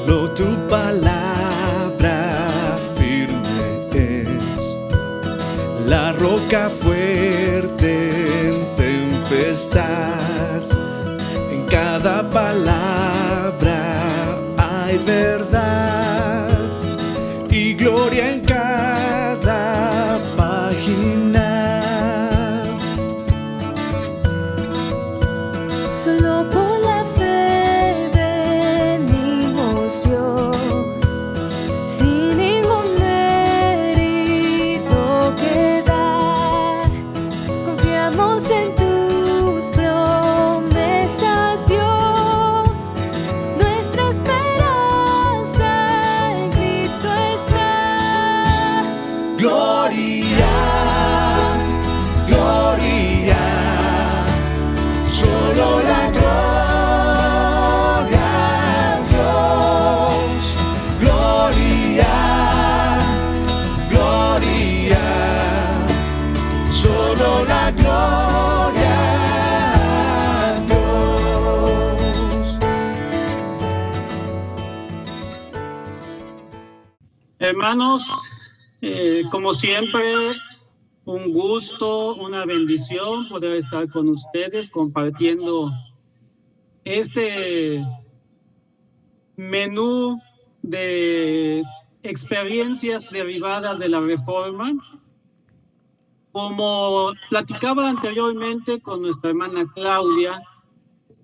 Solo tu palabra firme es la roca fuerte en tempestad. En cada palabra hay verdad y gloria en cada página. Solo por la fe venimos, Dios, sin ningún mérito que dar. Confiamos en tus promesas, Dios. Nuestra esperanza en Cristo está. Gloria, gloria, solo la gloria a Dios. Gloria, gloria, solo la gloria a Dios. Hermanos, como siempre, un gusto, una bendición poder estar con ustedes compartiendo este menú de experiencias derivadas de la Reforma. Como platicaba anteriormente con nuestra hermana Claudia,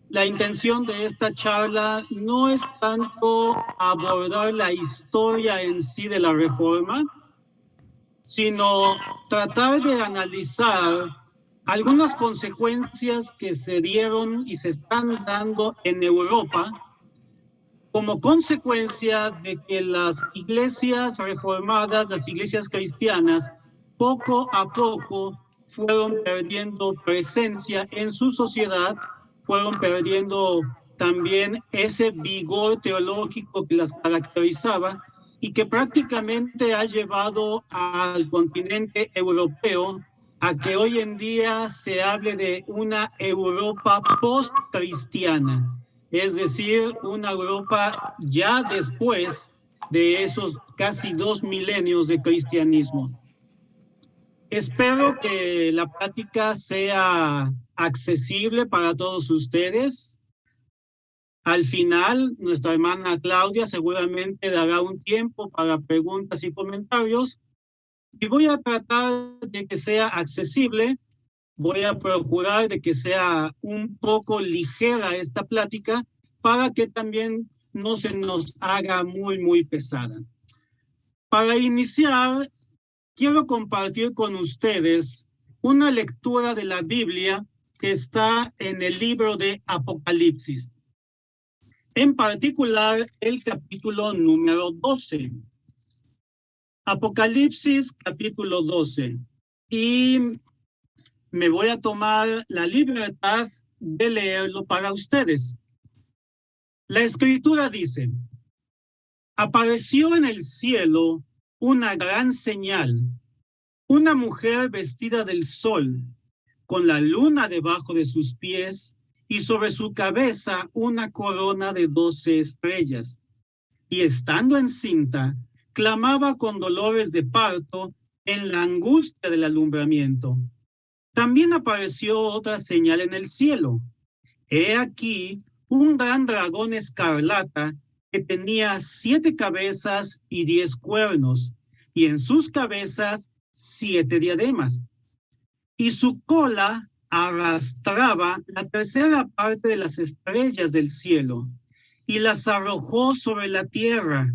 la intención de esta charla no es tanto abordar la historia en sí de la Reforma, sino tratar de analizar algunas consecuencias que se dieron y se están dando en Europa como consecuencia de que las iglesias reformadas, las iglesias cristianas, poco a poco fueron perdiendo presencia en su sociedad, fueron perdiendo también ese vigor teológico que las caracterizaba y que prácticamente ha llevado al continente europeo a que hoy en día se hable de una Europa post-cristiana, es decir, una Europa ya después de esos casi 2 milenios de cristianismo. Espero que la plática sea accesible para todos ustedes. Al final, nuestra hermana Claudia seguramente dará un tiempo para preguntas y comentarios y voy a tratar de que sea accesible. Voy a procurar de que sea un poco ligera esta plática para que también no se nos haga muy pesada. Para iniciar, quiero compartir con ustedes una lectura de la Biblia que está en el libro de Apocalipsis. En particular, el capítulo número 12. Apocalipsis, capítulo 12. Y me voy a tomar la libertad de leerlo para ustedes. La escritura dice: apareció en el cielo una gran señal, una mujer vestida del sol, con la luna debajo de sus pies y sobre su cabeza una corona de 12 estrellas. Y estando encinta, clamaba con dolores de parto en la angustia del alumbramiento. También apareció otra señal en el cielo. He aquí un gran dragón escarlata que tenía 7 cabezas y 10 cuernos, y en sus cabezas 7 diademas. Y su cola arrastraba la tercera parte de las estrellas del cielo, y las arrojó sobre la tierra.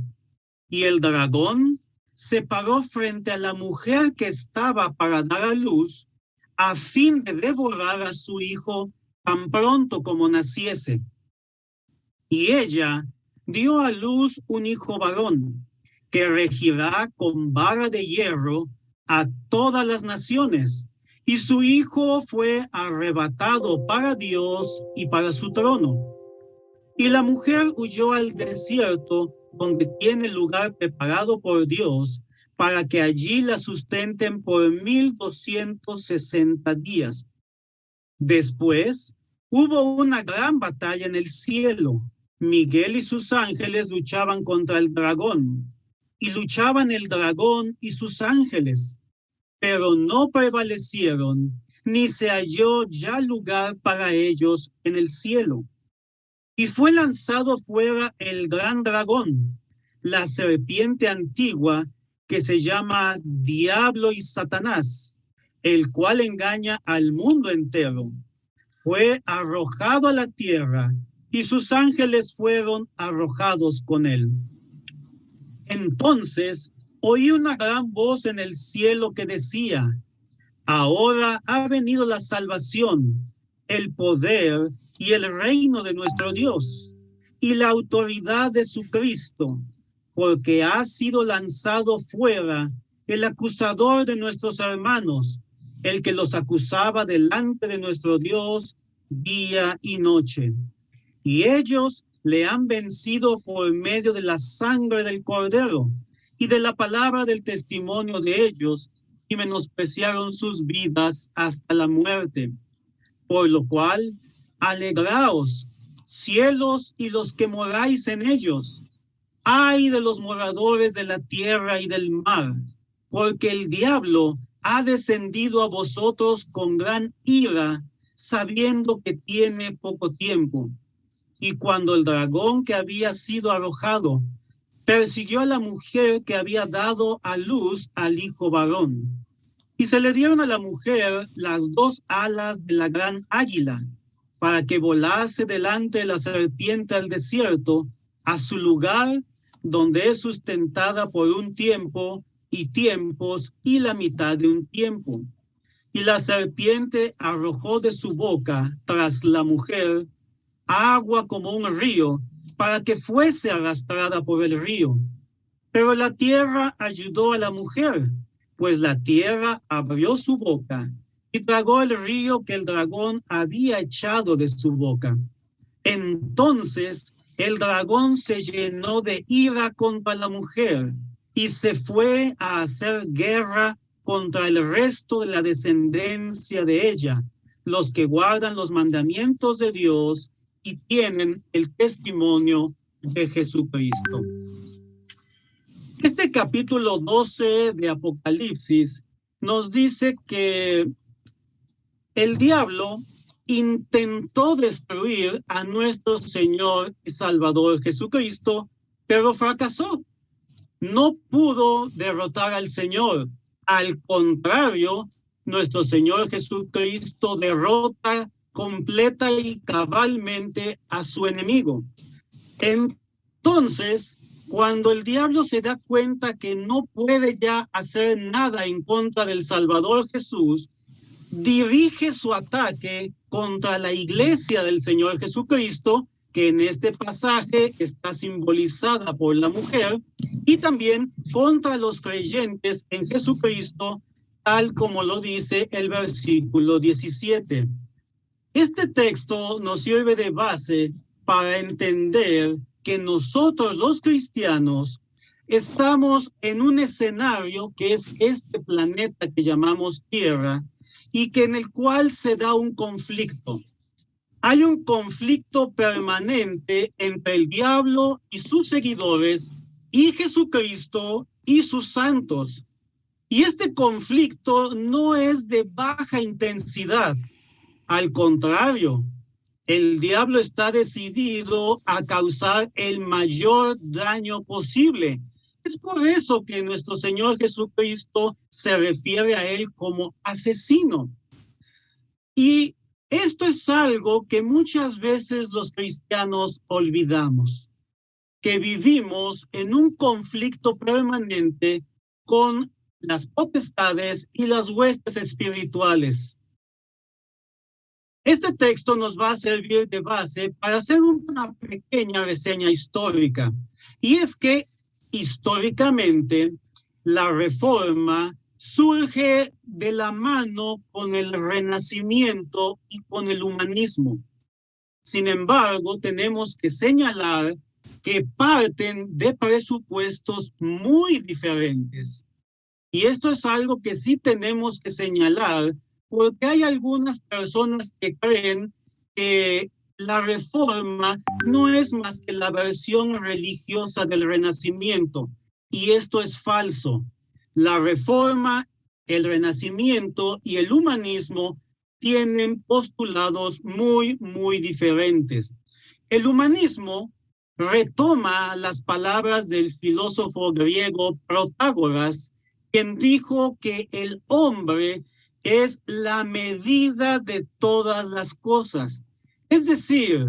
Y el dragón se paró frente a la mujer que estaba para dar a luz, a fin de devorar a su hijo tan pronto como naciese. Y ella dio a luz un hijo varón, que regirá con vara de hierro a todas las naciones, y su hijo fue arrebatado para Dios y para su trono. Y la mujer huyó al desierto, donde tiene lugar preparado por Dios, para que allí la sustenten por 1260 días. Después hubo una gran batalla en el cielo, Miguel y sus ángeles luchaban contra el dragón, y luchaban el dragón y sus ángeles, pero no prevalecieron, ni se halló ya lugar para ellos en el cielo. Y fue lanzado fuera el gran dragón, la serpiente antigua, que se llama Diablo y Satanás, el cual engaña al mundo entero. Fue arrojado a la tierra, y sus ángeles fueron arrojados con él. Entonces oí una gran voz en el cielo que decía: ahora ha venido la salvación, el poder y el reino de nuestro Dios y la autoridad de su Cristo, porque ha sido lanzado fuera el acusador de nuestros hermanos, el que los acusaba delante de nuestro Dios día y noche. Y ellos le han vencido por medio de la sangre del Cordero y de la palabra del testimonio de ellos, y menospreciaron sus vidas hasta la muerte. Por lo cual, alegraos, cielos y los que moráis en ellos. Ay de los moradores de la tierra y del mar, porque el diablo ha descendido a vosotros con gran ira, sabiendo que tiene poco tiempo. Y cuando el dragón que había sido arrojado persiguió a la mujer que había dado a luz al hijo varón, y se le dieron a la mujer las dos alas de la gran águila, para que volase delante de la serpiente al desierto, a su lugar, donde es sustentada por un tiempo y tiempos y la mitad de un tiempo. Y la serpiente arrojó de su boca tras la mujer agua como un río, para que fuese arrastrada por el río. Pero la tierra ayudó a la mujer, pues la tierra abrió su boca y tragó el río que el dragón había echado de su boca. Entonces el dragón se llenó de ira contra la mujer y se fue a hacer guerra contra el resto de la descendencia de ella, los que guardan los mandamientos de Dios y tienen el testimonio de Jesucristo. Este capítulo 12 de Apocalipsis nos dice que el diablo intentó destruir a nuestro Señor y Salvador Jesucristo, pero fracasó. No pudo derrotar al Señor. Al contrario, nuestro Señor Jesucristo derrota completa y cabalmente a su enemigo. Entonces, cuando el diablo se da cuenta que no puede ya hacer nada en contra del Salvador Jesús, dirige su ataque contra la iglesia del Señor Jesucristo, que en este pasaje está simbolizada por la mujer, y también contra los creyentes en Jesucristo, tal como lo dice el versículo 17. Este texto nos sirve de base para entender que nosotros los cristianos estamos en un escenario que es este planeta que llamamos Tierra y que en el cual se da un conflicto. Hay un conflicto permanente entre el diablo y sus seguidores y Jesucristo y sus santos. Y este conflicto no es de baja intensidad. Al contrario, el diablo está decidido a causar el mayor daño posible. Es por eso que nuestro Señor Jesucristo se refiere a él como asesino. Y esto es algo que muchas veces los cristianos olvidamos, que vivimos en un conflicto permanente con las potestades y las huestes espirituales. Este texto nos va a servir de base para hacer una pequeña reseña histórica. Y es que históricamente la Reforma surge de la mano con el Renacimiento y con el humanismo. Sin embargo, tenemos que señalar que parten de presupuestos muy diferentes. Y esto es algo que sí tenemos que señalar, porque hay algunas personas que creen que la Reforma no es más que la versión religiosa del Renacimiento, y esto es falso. La Reforma, el Renacimiento y el humanismo tienen postulados muy diferentes. El humanismo retoma las palabras del filósofo griego Protágoras, quien dijo que el hombre es la medida de todas las cosas. Es decir,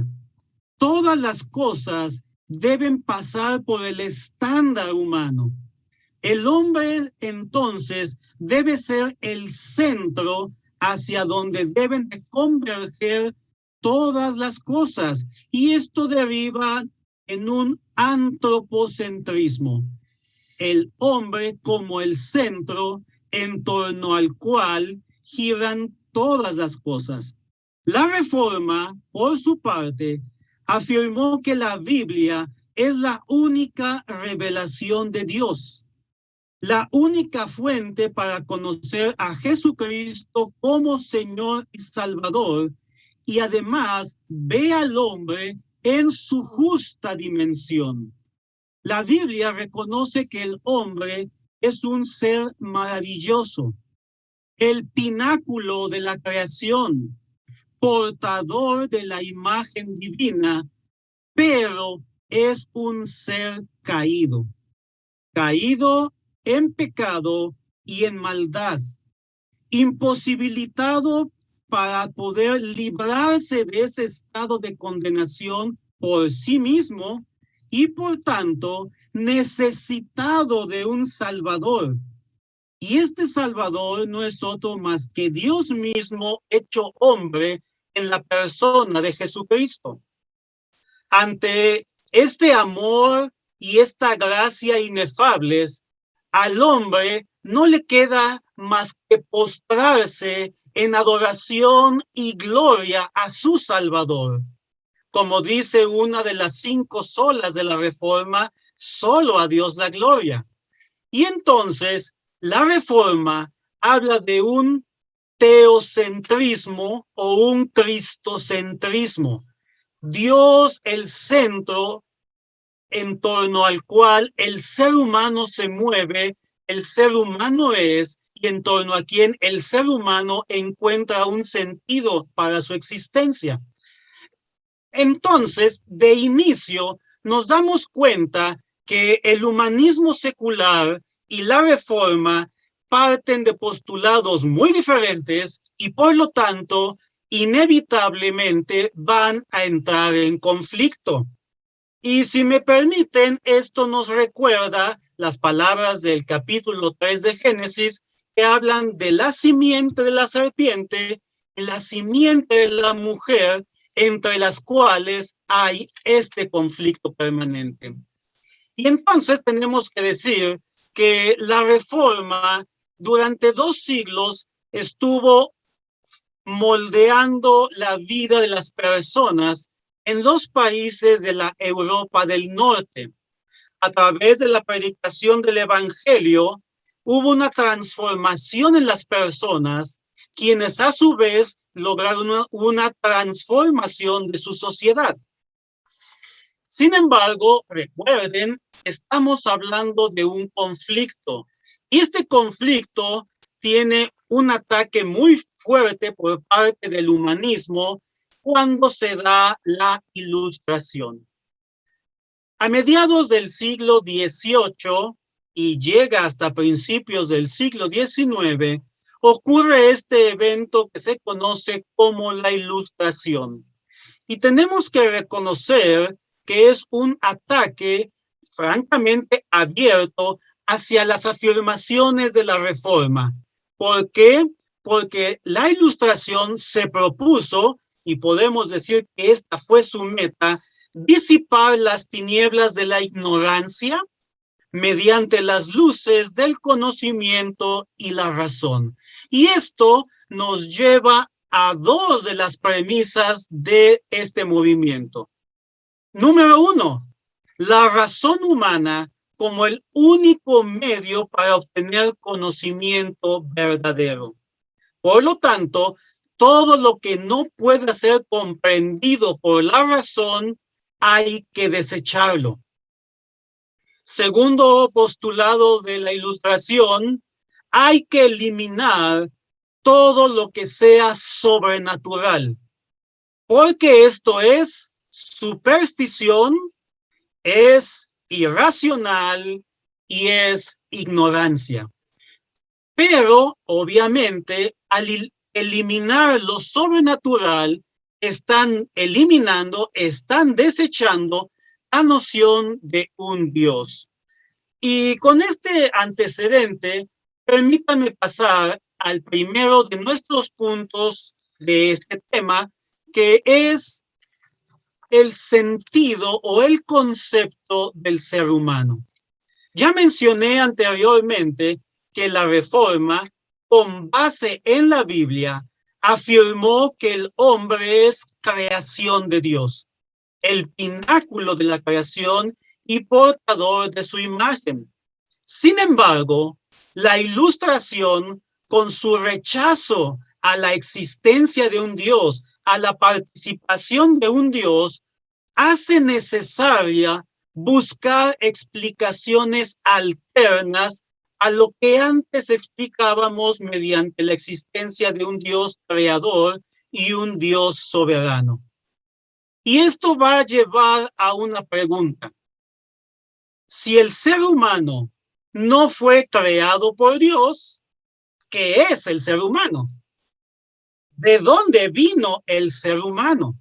todas las cosas deben pasar por el estándar humano. El hombre, entonces, debe ser el centro hacia donde deben de converger todas las cosas. Y esto deriva en un antropocentrismo. El hombre como el centro en torno al cual giran todas las cosas. La Reforma, por su parte, afirmó que la Biblia es la única revelación de Dios, la única fuente para conocer a Jesucristo como Señor y Salvador, y además ve al hombre en su justa dimensión. La Biblia reconoce que el hombre es un ser maravilloso, el pináculo de la creación, portador de la imagen divina, pero es un ser caído, caído en pecado y en maldad, imposibilitado para poder librarse de ese estado de condenación por sí mismo y por tanto necesitado de un Salvador. Y este Salvador no es otro más que Dios mismo hecho hombre en la persona de Jesucristo. Ante este amor y esta gracia inefables, al hombre no le queda más que postrarse en adoración y gloria a su Salvador. Como dice una de las 5 solas de la Reforma, solo a Dios la gloria. Y entonces la Reforma habla de un teocentrismo o un cristocentrismo. Dios el centro en torno al cual el ser humano se mueve, el ser humano es, y en torno a quien el ser humano encuentra un sentido para su existencia. Entonces, de inicio, nos damos cuenta que el humanismo secular y la Reforma parten de postulados muy diferentes y por lo tanto inevitablemente van a entrar en conflicto. Y si me permiten, esto nos recuerda las palabras del capítulo 3 de Génesis que hablan de la simiente de la serpiente y la simiente de la mujer, entre las cuales hay este conflicto permanente. Y entonces tenemos que decir que la Reforma durante 2 siglos estuvo moldeando la vida de las personas en los países de la Europa del Norte. A través de la predicación del Evangelio, hubo una transformación en las personas, quienes a su vez lograron una transformación de su sociedad. Sin embargo, recuerden, estamos hablando de un conflicto, y este conflicto tiene un ataque muy fuerte por parte del humanismo cuando se da la Ilustración. A mediados del siglo XVIII y llega hasta principios del siglo XIX, ocurre este evento que se conoce como la Ilustración. Y tenemos que reconocer que es un ataque francamente abierto hacia las afirmaciones de la Reforma. ¿Por qué? Porque la Ilustración se propuso, y podemos decir que esta fue su meta, disipar las tinieblas de la ignorancia mediante las luces del conocimiento y la razón. Y esto nos lleva a 2 de las premisas de este movimiento. Número 1, la razón humana como el único medio para obtener conocimiento verdadero. Por lo tanto, todo lo que no pueda ser comprendido por la razón, hay que desecharlo. Segundo postulado de la Ilustración, hay que eliminar todo lo que sea sobrenatural, porque esto es superstición, es irracional y es ignorancia. Pero, obviamente, al eliminar lo sobrenatural, están eliminando, están desechando la noción de un Dios. Y con este antecedente, permítanme pasar al primero de nuestros puntos de este tema, que es el sentido o el concepto del ser humano. Ya mencioné anteriormente que la Reforma, con base en la Biblia, afirmó que el hombre es creación de Dios, el pináculo de la creación y portador de su imagen. Sin embargo, la Ilustración, con su rechazo a la existencia de un Dios, a la participación de un Dios, hace necesaria buscar explicaciones alternas a lo que antes explicábamos mediante la existencia de un Dios creador y un Dios soberano. Y esto va a llevar a una pregunta. Si el ser humano no fue creado por Dios, ¿qué es el ser humano? ¿De dónde vino el ser humano?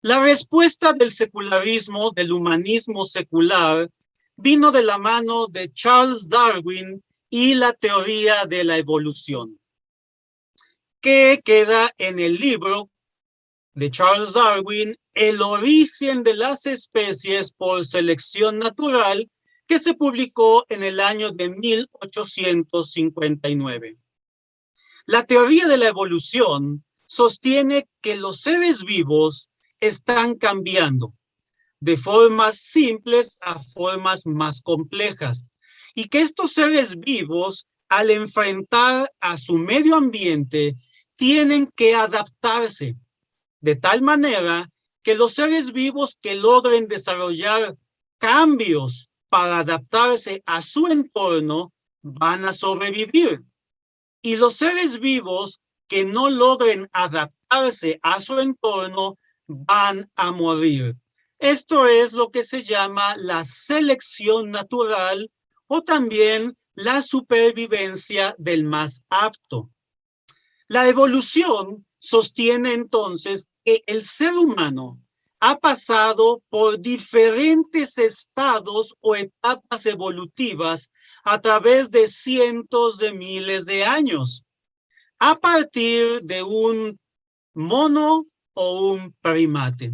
La respuesta del secularismo, del humanismo secular, vino de la mano de Charles Darwin y la teoría de la evolución, que queda en el libro de Charles Darwin, El origen de las especies por selección natural, que se publicó en el año de 1859. La teoría de la evolución sostiene que los seres vivos están cambiando de formas simples a formas más complejas y que estos seres vivos, al enfrentar a su medio ambiente, tienen que adaptarse de tal manera que los seres vivos que logren desarrollar cambios para adaptarse a su entorno van a sobrevivir. Y los seres vivos que no logren adaptarse a su entorno van a morir. Esto es lo que se llama la selección natural o también la supervivencia del más apto. La evolución sostiene entonces que el ser humano ha pasado por diferentes estados o etapas evolutivas a través de cientos de miles de años, a partir de un mono o un primate.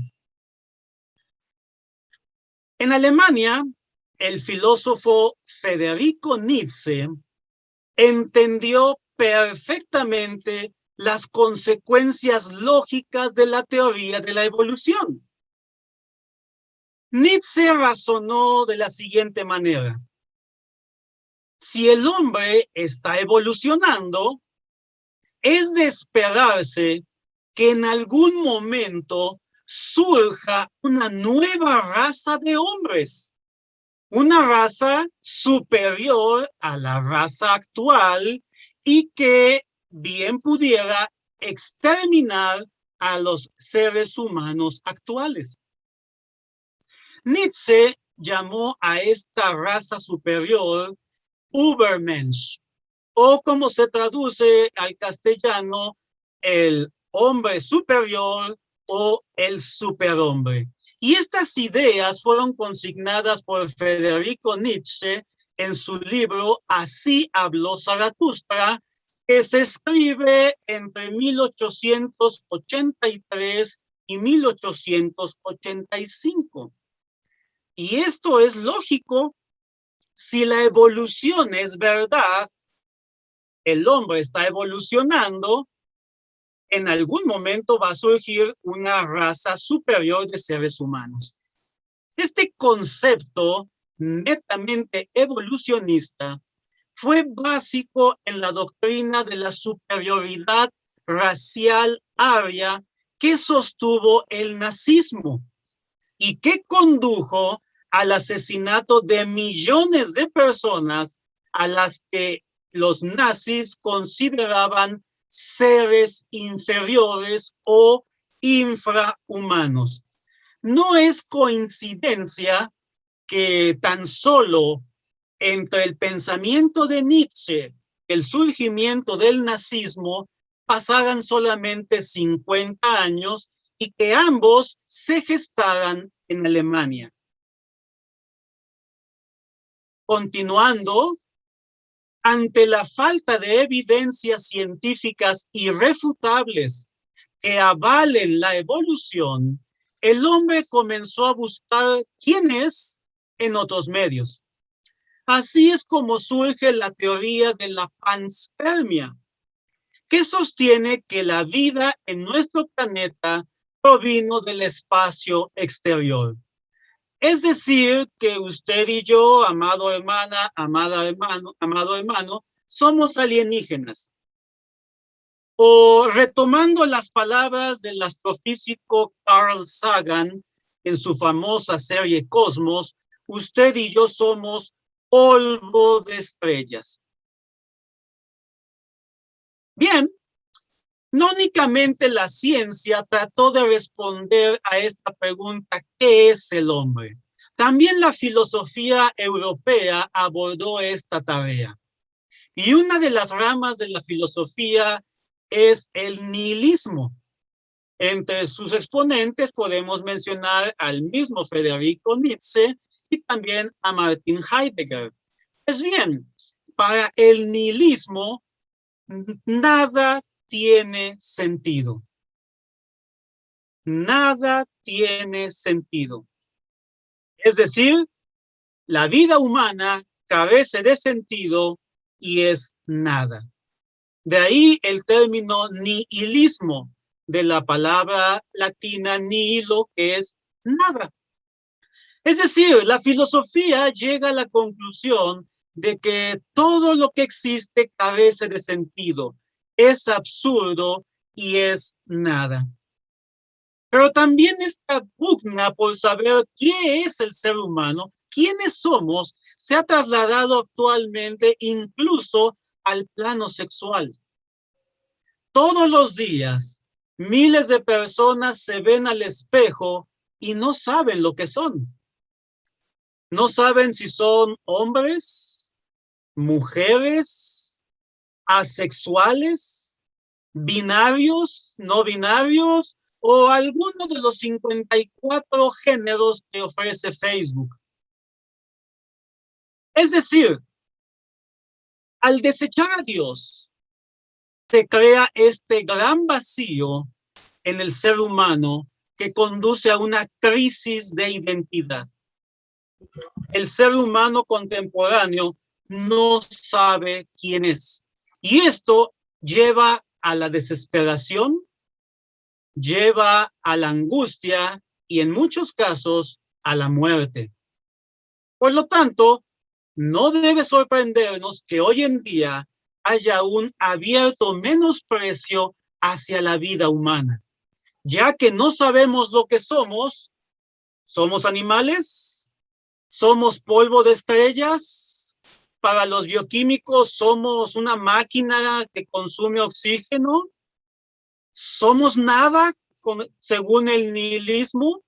En Alemania, el filósofo Federico Nietzsche entendió perfectamente las consecuencias lógicas de la teoría de la evolución. Nietzsche razonó de la siguiente manera: si el hombre está evolucionando, es de esperarse que en algún momento surja una nueva raza de hombres, una raza superior a la raza actual y que bien pudiera exterminar a los seres humanos actuales. Nietzsche llamó a esta raza superior Übermensch, o como se traduce al castellano, el hombre superior o el superhombre. Y estas ideas fueron consignadas por Federico Nietzsche en su libro Así habló Zaratustra, que se escribe entre 1883 y 1885. Y esto es lógico. Si la evolución es verdad, el hombre está evolucionando, en algún momento va a surgir una raza superior de seres humanos. Este concepto netamente evolucionista fue básico en la doctrina de la superioridad racial aria que sostuvo el nazismo y que condujo al asesinato de millones de personas a las que los nazis consideraban seres inferiores o infrahumanos. No es coincidencia que tan solo entre el pensamiento de Nietzsche y el surgimiento del nazismo pasaran solamente 50 años y que ambos se gestaran en Alemania. Continuando, ante la falta de evidencias científicas irrefutables que avalen la evolución, el hombre comenzó a buscar quién es en otros medios. Así es como surge la teoría de la panspermia, que sostiene que la vida en nuestro planeta provino del espacio exterior. Es decir, que usted y yo, amado hermana, amado hermano, somos alienígenas. O retomando las palabras del astrofísico Carl Sagan en su famosa serie Cosmos, usted y yo somos polvo de estrellas. Bien, no únicamente la ciencia trató de responder a esta pregunta, ¿qué es el hombre? También la filosofía europea abordó esta tarea. Y una de las ramas de la filosofía es el nihilismo. Entre sus exponentes podemos mencionar al mismo Federico Nietzsche y también a Martin Heidegger. Pues bien, para el nihilismo, nada tiene sentido. Nada tiene sentido. Es decir, la vida humana carece de sentido y es nada. De ahí el término nihilismo, de la palabra latina nihilo, que es nada. Es decir, la filosofía llega a la conclusión de que todo lo que existe carece de sentido, es absurdo y es nada. Pero también esta pugna por saber qué es el ser humano, quiénes somos, se ha trasladado actualmente incluso al plano sexual. Todos los días, miles de personas se ven al espejo y no saben lo que son. No saben si son hombres, mujeres, asexuales, binarios, no binarios o alguno de los 54 géneros que ofrece Facebook. Es decir, al desechar a Dios, se crea este gran vacío en el ser humano que conduce a una crisis de identidad. El ser humano contemporáneo no sabe quién es. Y esto lleva a la desesperación, lleva a la angustia y en muchos casos a la muerte. Por lo tanto, no debe sorprendernos que hoy en día haya un abierto menosprecio hacia la vida humana, ya que no sabemos lo que somos. ¿Somos animales? ¿Somos polvo de estrellas? Para los bioquímicos, ¿somos una máquina que consume oxígeno? ¿Somos nada según el nihilismo?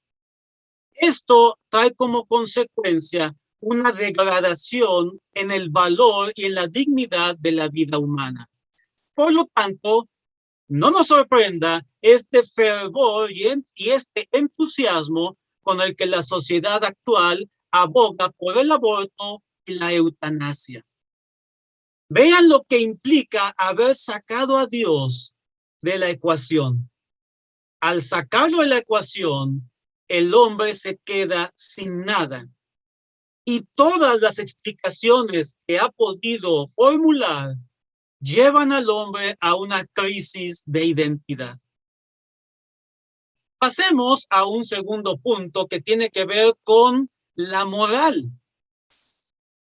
Esto trae como consecuencia una degradación en el valor y en la dignidad de la vida humana. Por lo tanto, no nos sorprenda este fervor y este entusiasmo con el que la sociedad actual aboga por el aborto y la eutanasia. Vean lo que implica haber sacado a Dios de la ecuación. Al sacarlo de la ecuación, el hombre se queda sin nada. Y todas las explicaciones que ha podido formular llevan al hombre a una crisis de identidad. Pasemos a un segundo punto que tiene que ver con la moral.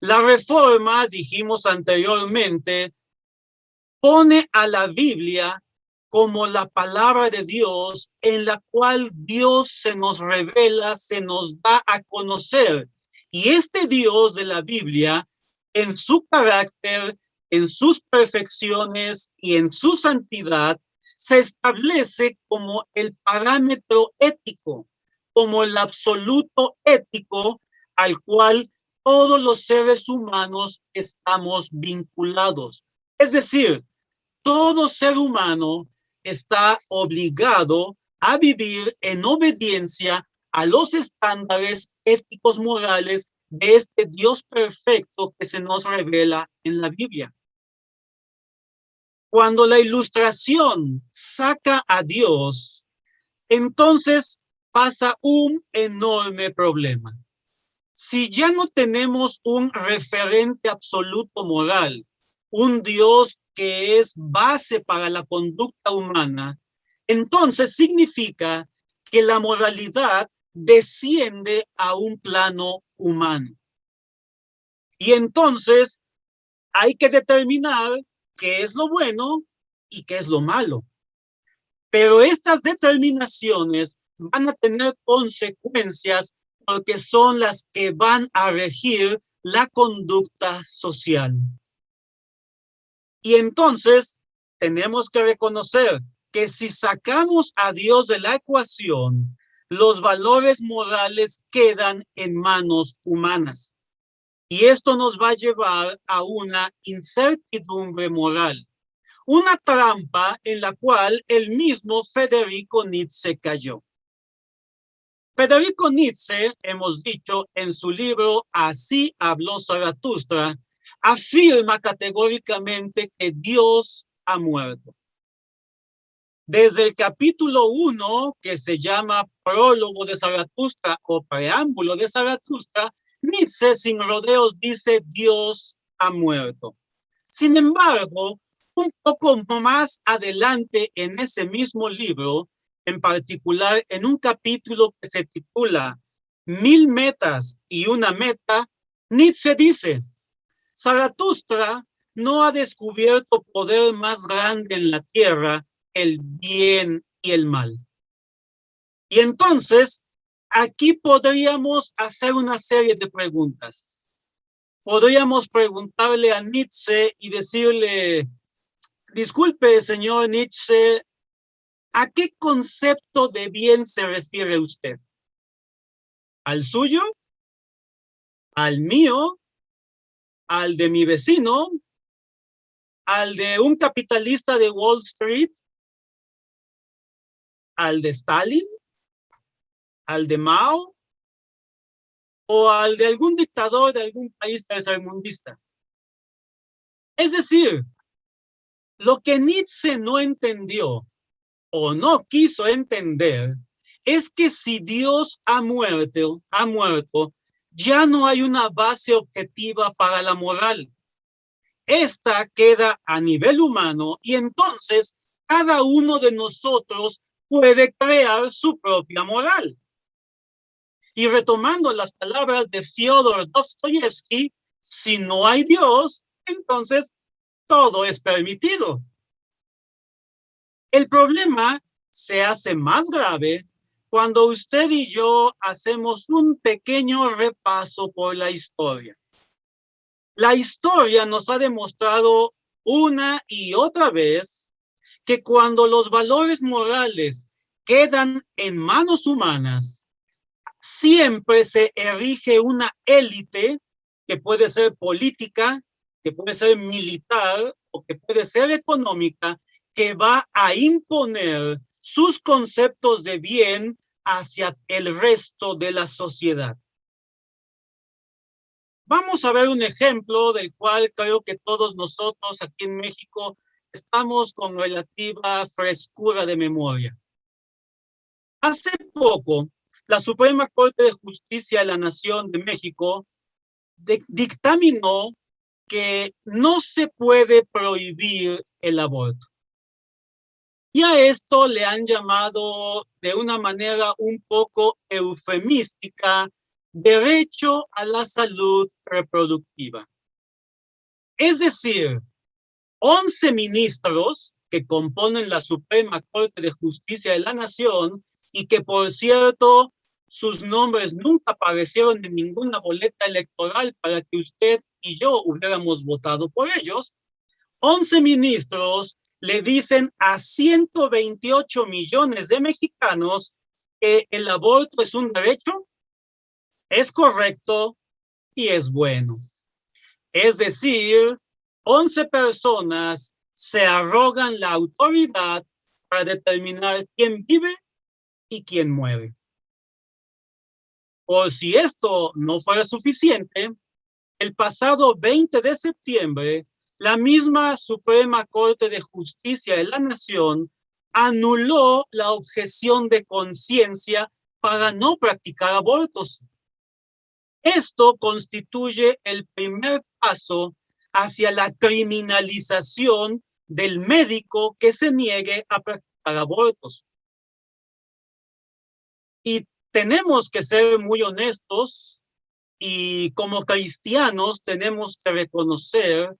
La Reforma, dijimos anteriormente, pone a la Biblia como la palabra de Dios, en la cual Dios se nos revela, se nos da a conocer. Y este Dios de la Biblia, en su carácter, en sus perfecciones y en su santidad, se establece como el parámetro ético, como el absoluto ético al cual todos los seres humanos estamos vinculados. Es decir, todo ser humano está obligado a vivir en obediencia a los estándares éticos morales de este Dios perfecto que se nos revela en la Biblia. Cuando la ilustración saca a Dios, entonces pasa un enorme problema. Si ya no tenemos un referente absoluto moral, un Dios que es base para la conducta humana, entonces significa que la moralidad desciende a un plano humano. Y entonces hay que determinar qué es lo bueno y qué es lo malo. Pero estas determinaciones van a tener consecuencias porque son las que van a regir la conducta social. Y entonces tenemos que reconocer que si sacamos a Dios de la ecuación, los valores morales quedan en manos humanas. Y esto nos va a llevar a una incertidumbre moral, una trampa en la cual el mismo Federico Nietzsche cayó. Federico Nietzsche, hemos dicho en su libro Así habló Zaratustra, afirma categóricamente que Dios ha muerto. Desde el capítulo 1, que se llama Prólogo de Zaratustra o Preámbulo de Zaratustra, Nietzsche sin rodeos dice Dios ha muerto. Sin embargo, un poco más adelante en ese mismo libro, en particular en un capítulo que se titula 1000 metas y una meta, Nietzsche dice, Zaratustra no ha descubierto poder más grande en la tierra, el bien y el mal. Y entonces, aquí podríamos hacer una serie de preguntas. Podríamos preguntarle a Nietzsche y decirle, disculpe, señor Nietzsche, ¿a qué concepto de bien se refiere usted? ¿Al suyo? ¿Al mío? ¿Al de mi vecino? ¿Al de un capitalista de Wall Street? ¿Al de Stalin? ¿Al de Mao? ¿O al de algún dictador de algún país tercermundista? Es decir, lo que Nietzsche no entendió o no quiso entender es que si Dios ha muerto, ya no hay una base objetiva para la moral. Esta queda a nivel humano y entonces cada uno de nosotros puede crear su propia moral. Y retomando las palabras de Fyodor Dostoyevsky, si no hay Dios, entonces todo es permitido. El problema se hace más grave cuando usted y yo hacemos un pequeño repaso por la historia. La historia nos ha demostrado una y otra vez que cuando los valores morales quedan en manos humanas, siempre se erige una élite que puede ser política, que puede ser militar o que puede ser económica, que va a imponer sus conceptos de bien hacia el resto de la sociedad. Vamos a ver un ejemplo del cual creo que todos nosotros aquí en México estamos con relativa frescura de memoria. Hace poco, la Suprema Corte de Justicia de la Nación de México dictaminó que no se puede prohibir el aborto. Y a esto le han llamado de una manera un poco eufemística derecho a la salud reproductiva. Es decir, 11 ministros que componen la Suprema Corte de Justicia de la Nación y que, por cierto, sus nombres nunca aparecieron en ninguna boleta electoral para que usted y yo hubiéramos votado por ellos, 11 ministros le dicen a 128 millones de mexicanos que el aborto es un derecho, es correcto y es bueno. Es decir, 11 personas se arrogan la autoridad para determinar quién vive y quién muere. Por si esto no fuera suficiente, el pasado 20 de septiembre, la misma Suprema Corte de Justicia de la Nación anuló la objeción de conciencia para no practicar abortos. Esto constituye el primer paso hacia la criminalización del médico que se niegue a practicar abortos. Y tenemos que ser muy honestos y como cristianos tenemos que reconocer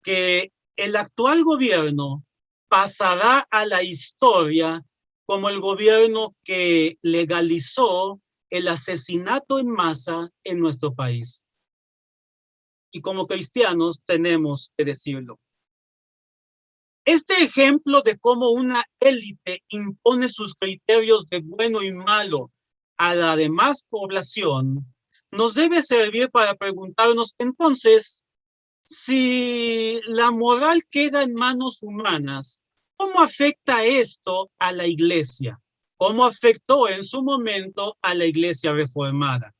que el actual gobierno pasará a la historia como el gobierno que legalizó el asesinato en masa en nuestro país. Y como cristianos tenemos que decirlo. Este ejemplo de cómo una élite impone sus criterios de bueno y malo a la demás población nos debe servir para preguntarnos entonces, si la moral queda en manos humanas, ¿cómo afecta esto a la iglesia? ¿Cómo afectó en su momento a la iglesia reformada?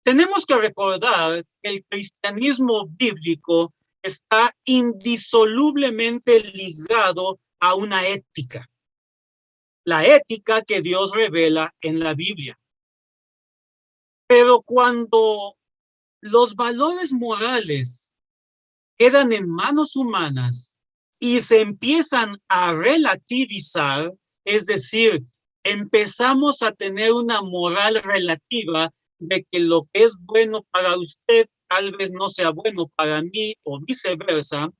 Tenemos que recordar que el cristianismo bíblico está indisolublemente ligado a una ética. La ética que Dios revela en la Biblia. Pero cuando los valores morales quedan en manos humanas y se empiezan a relativizar, es decir, empezamos a tener una moral relativa de que lo que es bueno para usted tal vez no sea bueno para mí o viceversa,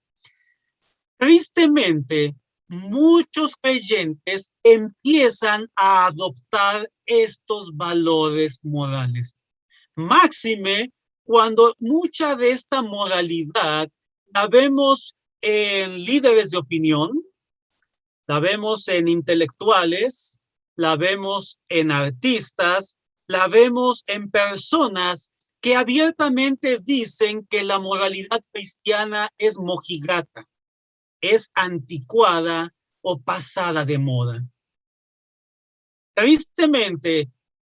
tristemente, muchos creyentes empiezan a adoptar estos valores morales. Máxime cuando mucha de esta moralidad la vemos en líderes de opinión, la vemos en intelectuales, la vemos en artistas, la vemos en personas que abiertamente dicen que la moralidad cristiana es mojigata, es anticuada o pasada de moda. Tristemente,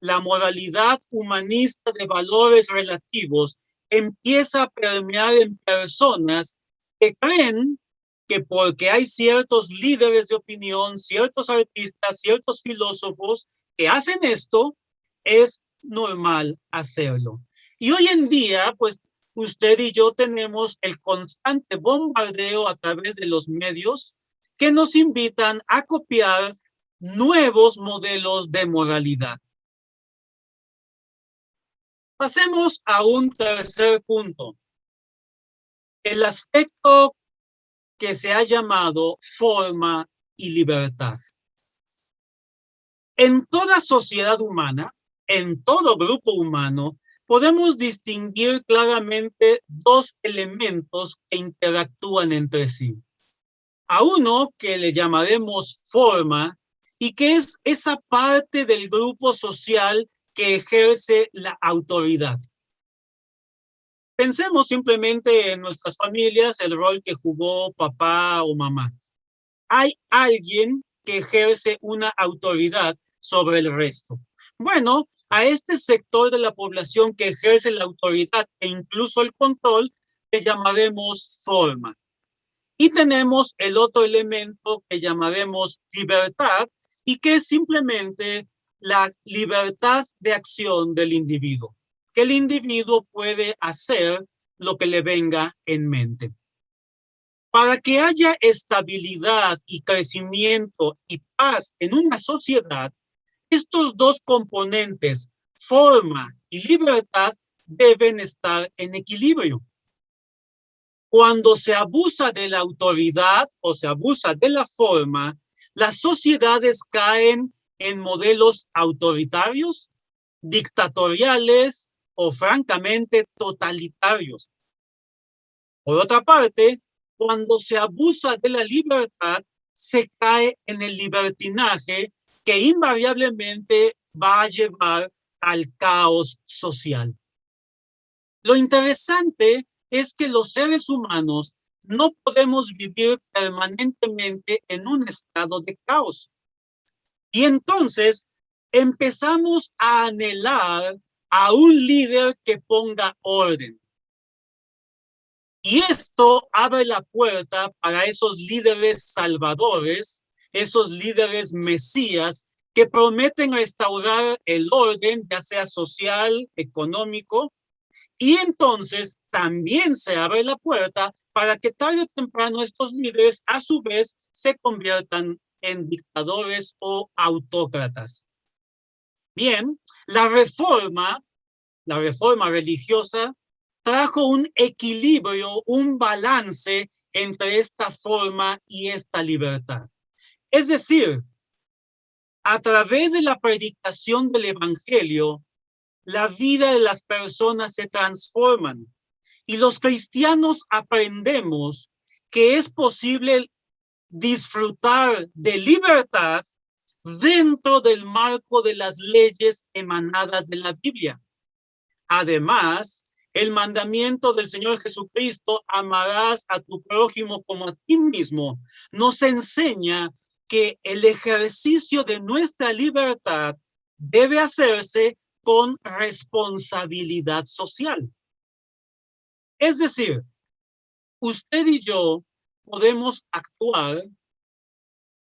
la moralidad humanista de valores relativos empieza a permear en personas que creen que porque hay ciertos líderes de opinión, ciertos artistas, ciertos filósofos que hacen esto, es normal hacerlo. Y hoy en día, pues, usted y yo tenemos el constante bombardeo a través de los medios que nos invitan a copiar nuevos modelos de moralidad. Pasemos a un tercer punto. El aspecto que se ha llamado forma y libertad. En toda sociedad humana, en todo grupo humano, podemos distinguir claramente dos elementos que interactúan entre sí. A uno que le llamaremos forma y que es esa parte del grupo social que ejerce la autoridad. Pensemos simplemente en nuestras familias, el rol que jugó papá o mamá. Hay alguien que ejerce una autoridad sobre el resto. Bueno, a este sector de la población que ejerce la autoridad e incluso el control, le llamaremos forma. Y tenemos el otro elemento que llamaremos libertad y que es simplemente la libertad de acción del individuo, que el individuo puede hacer lo que le venga en mente. Para que haya estabilidad y crecimiento y paz en una sociedad, estos dos componentes, forma y libertad, deben estar en equilibrio. cuando se abusa de la autoridad o se abusa de la forma, las sociedades caen en modelos autoritarios, dictatoriales o francamente totalitarios. Por otra parte, cuando se abusa de la libertad, se cae en el libertinaje que invariablemente va a llevar al caos social. Lo interesante es que los seres humanos no podemos vivir permanentemente en un estado de caos. Y entonces empezamos a anhelar a un líder que ponga orden. Y esto abre la puerta para esos líderes salvadores, esos líderes mesías que prometen restaurar el orden, ya sea social, económico, y entonces también se abre la puerta para que tarde o temprano estos líderes a su vez se conviertan en dictadores o autócratas. Bien, la reforma religiosa trajo un equilibrio, un balance entre esta forma y esta libertad. Es decir, a través de la predicación del evangelio, la vida de las personas se transforman y los cristianos aprendemos que es posible disfrutar de libertad dentro del marco de las leyes emanadas de la Biblia. Además, el mandamiento del Señor Jesucristo, amarás a tu prójimo como a ti mismo, nos enseña que el ejercicio de nuestra libertad debe hacerse con responsabilidad social. Es decir, usted y yo podemos actuar,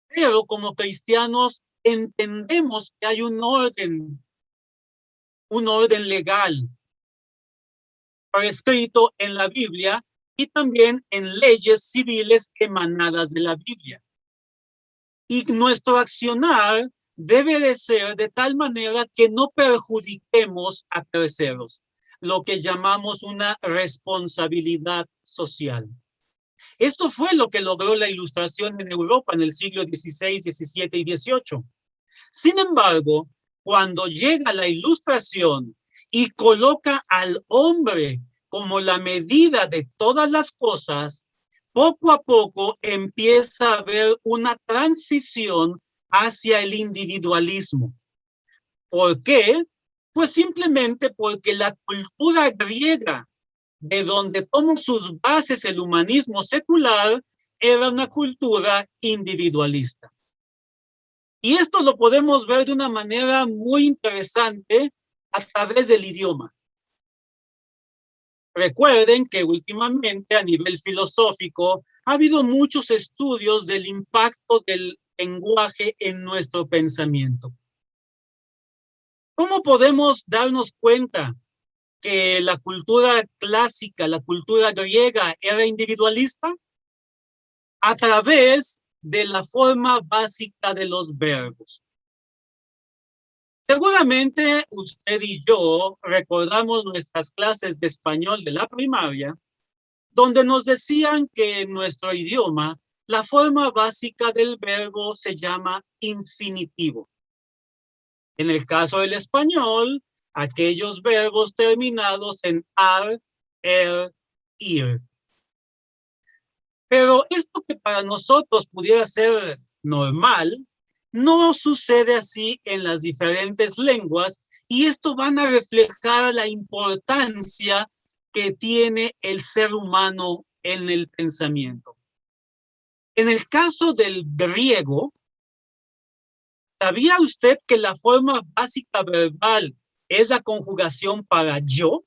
pero como cristianos entendemos que hay un orden legal prescrito en la Biblia y también en leyes civiles emanadas de la Biblia. Y nuestro accionar debe de ser de tal manera que no perjudiquemos a terceros, lo que llamamos una responsabilidad social. Esto fue lo que logró la Ilustración en Europa en el siglo XVI, XVII y XVIII. Sin embargo, cuando llega la Ilustración y coloca al hombre como la medida de todas las cosas, poco a poco empieza a haber una transición hacia el individualismo. ¿Por qué? Pues simplemente porque la cultura griega, de donde toma sus bases el humanismo secular, era una cultura individualista. Y esto lo podemos ver de una manera muy interesante a través del idioma. Recuerden que últimamente a nivel filosófico ha habido muchos estudios del impacto del lenguaje en nuestro pensamiento. ¿Cómo podemos darnos cuenta que la cultura clásica, la cultura griega, era individualista? A través de la forma básica de los verbos. Seguramente usted y yo recordamos nuestras clases de español de la primaria, donde nos decían que en nuestro idioma la forma básica del verbo se llama infinitivo. En el caso del español, aquellos verbos terminados en ar, ir. Pero esto que para nosotros pudiera ser normal, no sucede así en las diferentes lenguas, y esto van a reflejar la importancia que tiene el ser humano en el pensamiento. En el caso del griego, ¿sabía usted que la forma básica verbal es la conjugación para yo?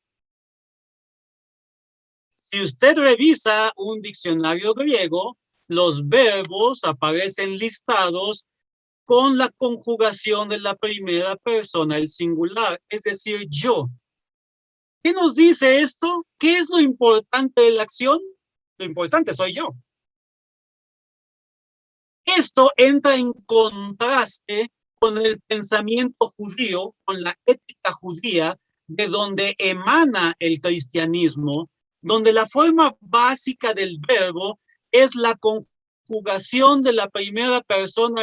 Si usted revisa un diccionario griego, los verbos aparecen listados con la conjugación de la primera persona, el singular, es decir, yo. ¿Qué nos dice esto? ¿Qué es lo importante de la acción? Lo importante soy yo. Esto entra en contraste con el pensamiento judío, con la ética judía, de donde emana el cristianismo, donde la forma básica del verbo es la conjugación de la primera persona,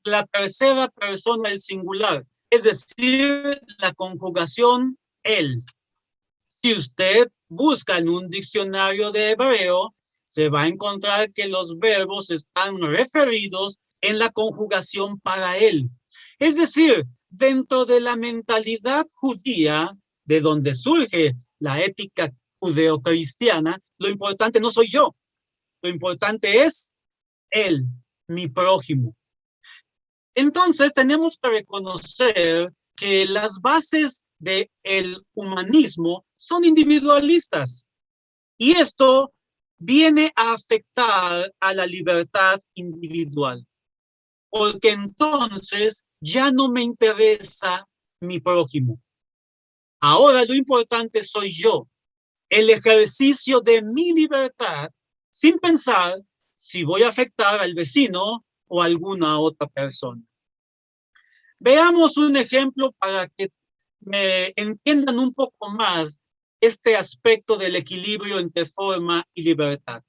la tercera persona del singular, es decir, la conjugación él. Si usted busca en un diccionario de hebreo, se va a encontrar que los verbos están referidos en la conjugación para él. Es decir, dentro de la mentalidad judía, de donde surge la ética judeocristiana, lo importante no soy yo, lo importante es él, mi prójimo. Entonces tenemos que reconocer que las bases del humanismo son individualistas y esto viene a afectar a la libertad individual, porque entonces ya no me interesa mi prójimo. Ahora lo importante soy yo, el ejercicio de mi libertad sin pensar si voy a afectar al vecino o a alguna otra persona. Veamos un ejemplo para que me entiendan un poco más este aspecto del equilibrio entre forma y libertad.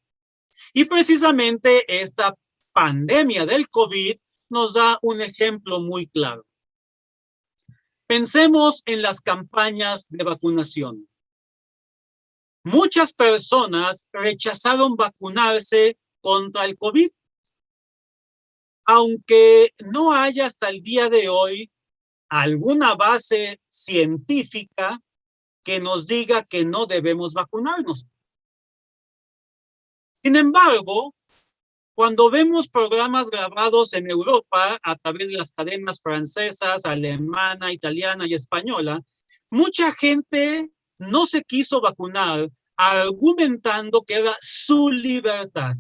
Y precisamente esta pandemia del COVID nos da un ejemplo muy claro. Pensemos en las campañas de vacunación. Muchas personas rechazaron vacunarse contra el COVID, aunque no haya hasta el día de hoy alguna base científica que nos diga que no debemos vacunarnos. Sin embargo, cuando vemos programas grabados en Europa a través de las cadenas francesas, alemana, italiana y española, mucha gente no se quiso vacunar argumentando que era su libertad.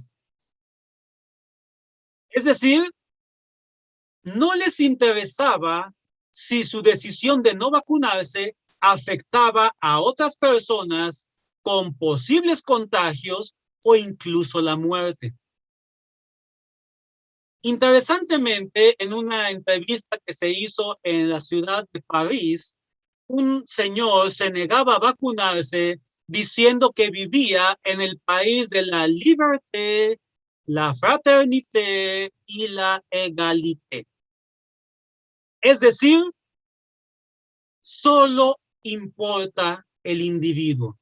Es decir, no les interesaba si su decisión de no vacunarse afectaba a otras personas con posibles contagios o incluso la muerte. Interesantemente, en una entrevista que se hizo en la ciudad de París, un señor se negaba a vacunarse diciendo que vivía en el país de la liberté, la fraternité y la égalité. Es decir, solo importa el individuo.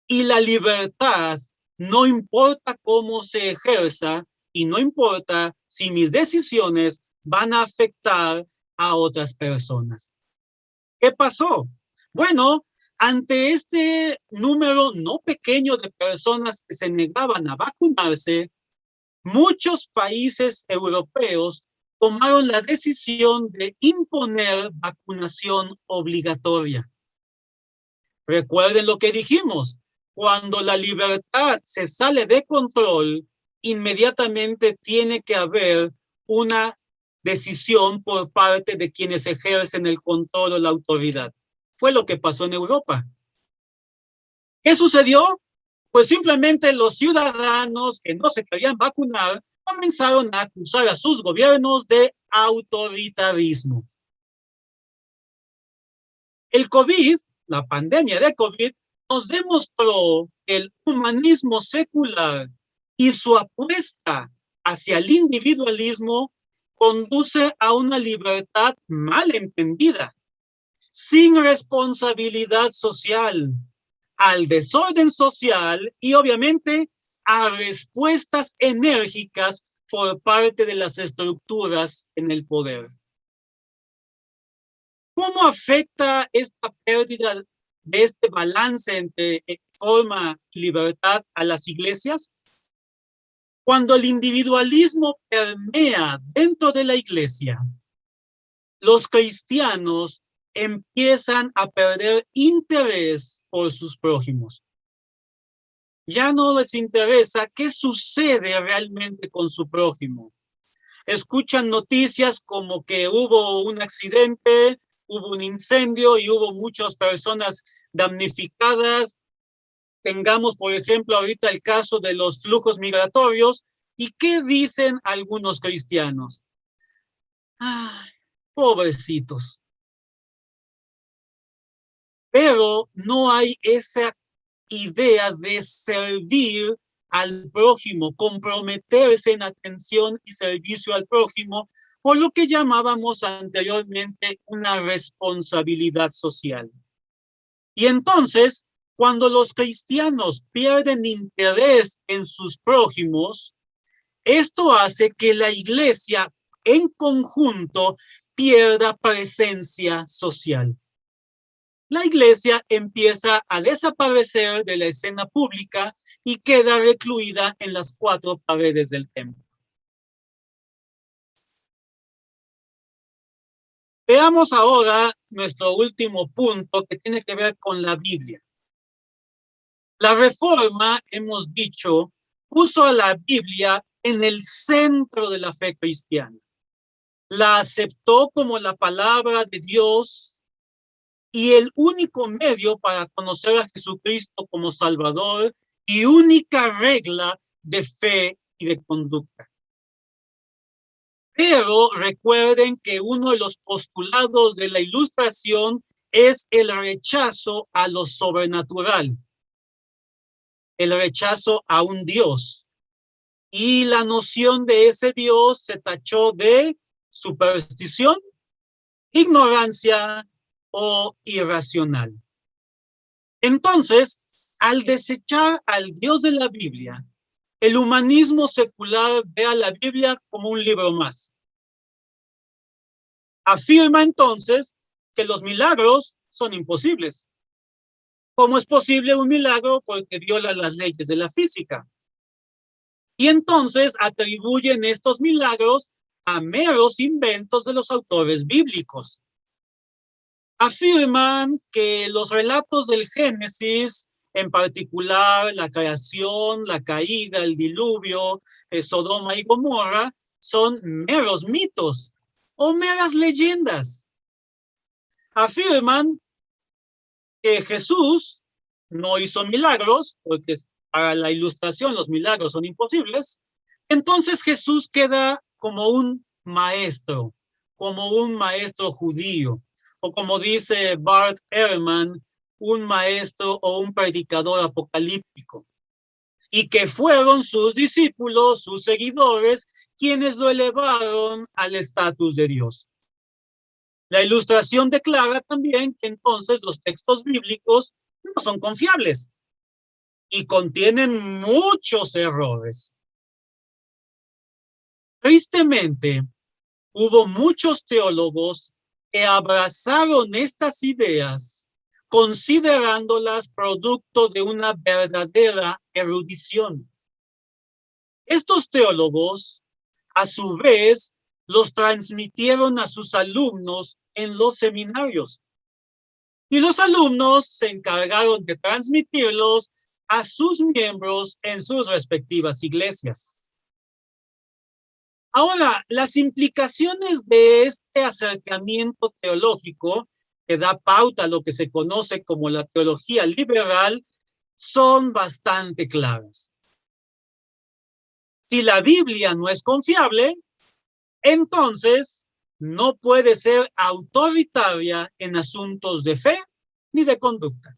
Y la libertad no importa cómo se ejerza y no importa si mis decisiones van a afectar a otras personas. ¿Qué pasó? Bueno, ante este número no pequeño de personas que se negaban a vacunarse, muchos países europeos tomaron la decisión de imponer vacunación obligatoria. Recuerden lo que dijimos, cuando la libertad se sale de control, inmediatamente tiene que haber una decisión por parte de quienes ejercen el control o la autoridad. Fue lo que pasó en Europa. ¿Qué sucedió? Pues simplemente los ciudadanos que no se querían vacunar comenzaron a acusar a sus gobiernos de autoritarismo. El COVID, la pandemia de COVID, nos demostró que el humanismo secular y su apuesta hacia el individualismo conduce a una libertad mal entendida, sin responsabilidad social, al desorden social y obviamente a respuestas enérgicas por parte de las estructuras en el poder. ¿Cómo afecta esta pérdida de este balance entre forma y libertad a las iglesias? Cuando el individualismo permea dentro de la iglesia, los cristianos empiezan a perder interés por sus prójimos. Ya no les interesa qué sucede realmente con su prójimo. Escuchan noticias como que hubo un accidente, hubo un incendio y hubo muchas personas damnificadas. Tengamos, por ejemplo, ahorita el caso de los flujos migratorios. ¿Y qué dicen algunos cristianos? ¡Ay, pobrecitos! Pero no hay esa idea de servir al prójimo, comprometerse en atención y servicio al prójimo, por lo que llamábamos anteriormente una responsabilidad social. Y entonces, cuando los cristianos pierden interés en sus prójimos, esto hace que la iglesia en conjunto pierda presencia social. La iglesia empieza a desaparecer de la escena pública y queda recluida en las cuatro paredes del templo. Veamos ahora nuestro último punto que tiene que ver con la Biblia. La Reforma, hemos dicho, puso a la Biblia en el centro de la fe cristiana. La aceptó como la palabra de Dios y el único medio para conocer a Jesucristo como Salvador y única regla de fe y de conducta. Pero recuerden que uno de los postulados de la Ilustración es el rechazo a lo sobrenatural, el rechazo a un Dios. Y la noción de ese Dios se tachó de superstición, ignorancia o irracional. Entonces, al desechar al Dios de la Biblia, el humanismo secular ve a la Biblia como un libro más. Afirma entonces que los milagros son imposibles. ¿Cómo es posible un milagro? Porque viola las leyes de la física. Y entonces atribuyen estos milagros a meros inventos de los autores bíblicos. Afirman que los relatos del Génesis, en particular la creación, la caída, el diluvio, Sodoma y Gomorra, son meros mitos o meras leyendas. Afirman que Jesús no hizo milagros, porque para la Ilustración los milagros son imposibles. Entonces Jesús queda como un maestro judío, o como dice Bart Ehrman, un maestro o un predicador apocalíptico, y que fueron sus discípulos, sus seguidores, quienes lo elevaron al estatus de Dios. La Ilustración declara también que entonces los textos bíblicos no son confiables y contienen muchos errores. Tristemente, hubo muchos teólogos que abrazaron estas ideas, considerándolas producto de una verdadera erudición. Estos teólogos, a su vez, los transmitieron a sus alumnos en los seminarios. Y los alumnos se encargaron de transmitirlos a sus miembros en sus respectivas iglesias. Ahora, las implicaciones de este acercamiento teológico, que da pauta a lo que se conoce como la teología liberal, son bastante claras. Si la Biblia no es confiable, entonces no puede ser autoritaria en asuntos de fe ni de conducta.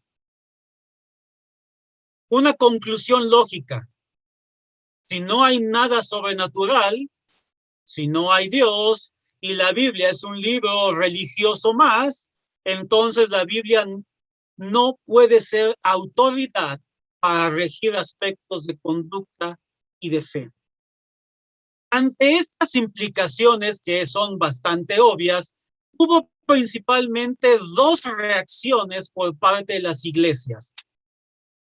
Una conclusión lógica: si no hay nada sobrenatural, si no hay Dios y la Biblia es un libro religioso más, entonces la Biblia no puede ser autoridad para regir aspectos de conducta y de fe. Ante estas implicaciones, que son bastante obvias, hubo principalmente dos reacciones por parte de las iglesias.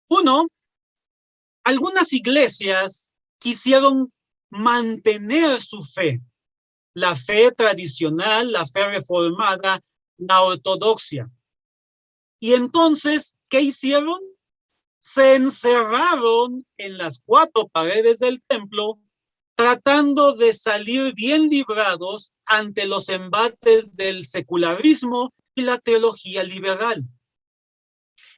Uno, algunas iglesias quisieron mantener su fe, la fe tradicional, la fe reformada, la ortodoxia. Y entonces, ¿qué hicieron? Se encerraron en las cuatro paredes del templo, tratando de salir bien librados ante los embates del secularismo y la teología liberal.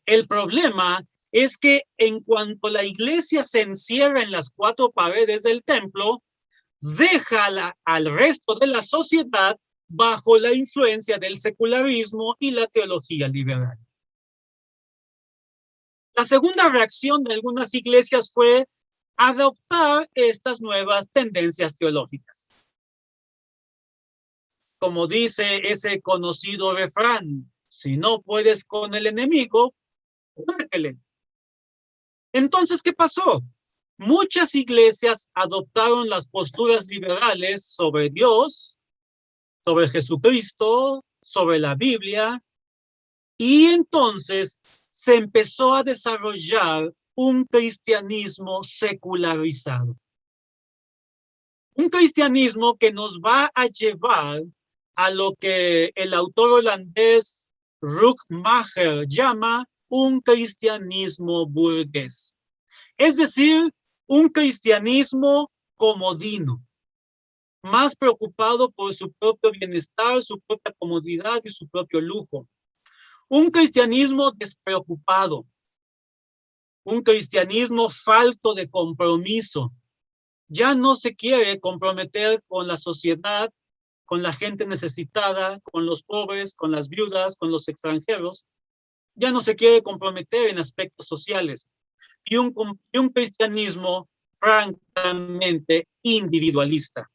El problema es que en cuanto la iglesia se encierra en las cuatro paredes del templo, deja al resto de la sociedad bajo la influencia del secularismo y la teología liberal. La segunda reacción de algunas iglesias fue adoptar estas nuevas tendencias teológicas. Como dice ese conocido refrán, si no puedes con el enemigo, muértele. Entonces, ¿qué pasó? Muchas iglesias adoptaron las posturas liberales sobre Dios, sobre Jesucristo, sobre la Biblia, y entonces se empezó a desarrollar un cristianismo secularizado. Un cristianismo que nos va a llevar a lo que el autor holandés Rookmacher llama un cristianismo burgués. Es decir, un cristianismo comodino, más preocupado por su propio bienestar, su propia comodidad y su propio lujo. Un cristianismo despreocupado, un cristianismo falto de compromiso. Ya no se quiere comprometer con la sociedad, con la gente necesitada, con los pobres, con las viudas, con los extranjeros. Ya no se quiere comprometer en aspectos sociales. Y un cristianismo francamente individualista.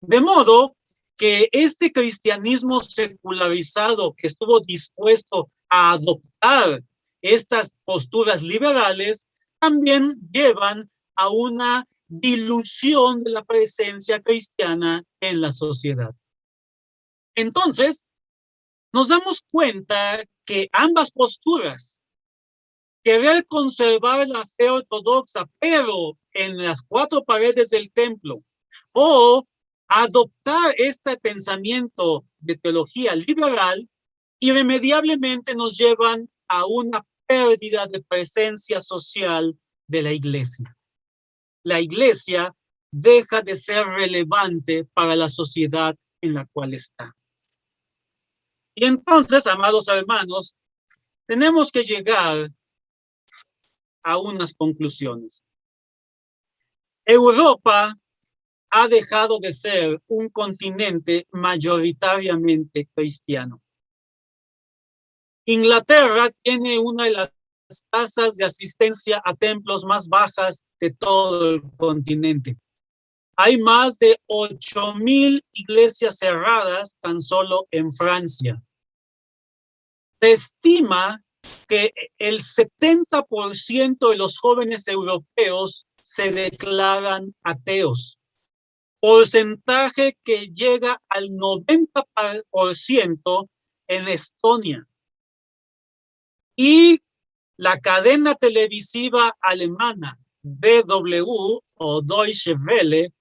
De modo que este cristianismo secularizado que estuvo dispuesto a adoptar estas posturas liberales también llevan a una dilución de la presencia cristiana en la sociedad. Entonces, nos damos cuenta que ambas posturas, querer conservar la fe ortodoxa, pero en las cuatro paredes del templo, o adoptar este pensamiento de teología liberal, irremediablemente nos llevan a una pérdida de presencia social de la iglesia. La iglesia deja de ser relevante para la sociedad en la cual está. Y entonces, amados hermanos, tenemos que llegar a unas conclusiones. Europa ha dejado de ser un continente mayoritariamente cristiano. Inglaterra tiene una de las tasas de asistencia a templos más bajas de todo el continente. Hay más de 8,000 iglesias cerradas tan solo en Francia. Se estima que el 70% de los jóvenes europeos se declaran ateos, porcentaje que llega al 90% en Estonia. Y la cadena televisiva alemana DW o Deutsche Welle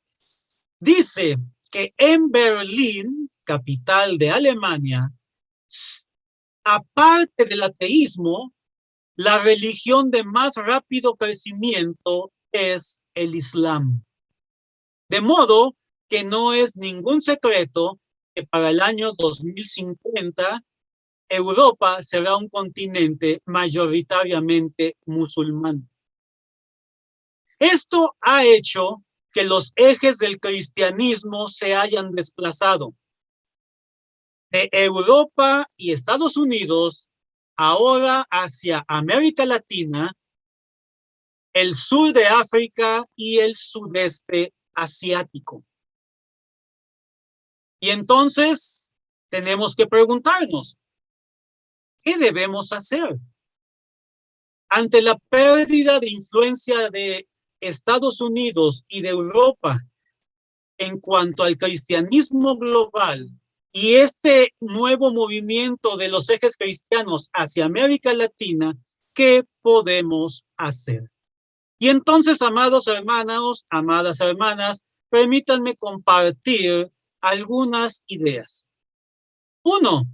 dice que en Berlín, capital de Alemania, aparte del ateísmo, la religión de más rápido crecimiento es el Islam. De modo que no es ningún secreto que para el año 2050 Europa será un continente mayoritariamente musulmán. Esto ha hecho que los ejes del cristianismo se hayan desplazado de Europa y Estados Unidos ahora hacia América Latina, el sur de África y el sudeste asiático. Y entonces tenemos que preguntarnos, ¿qué debemos hacer? Ante la pérdida de influencia de Estados Unidos y de Europa en cuanto al cristianismo global y este nuevo movimiento de los ejes cristianos hacia América Latina, ¿qué podemos hacer? Y entonces, amados hermanos, amadas hermanas, permítanme compartir algunas ideas. Uno,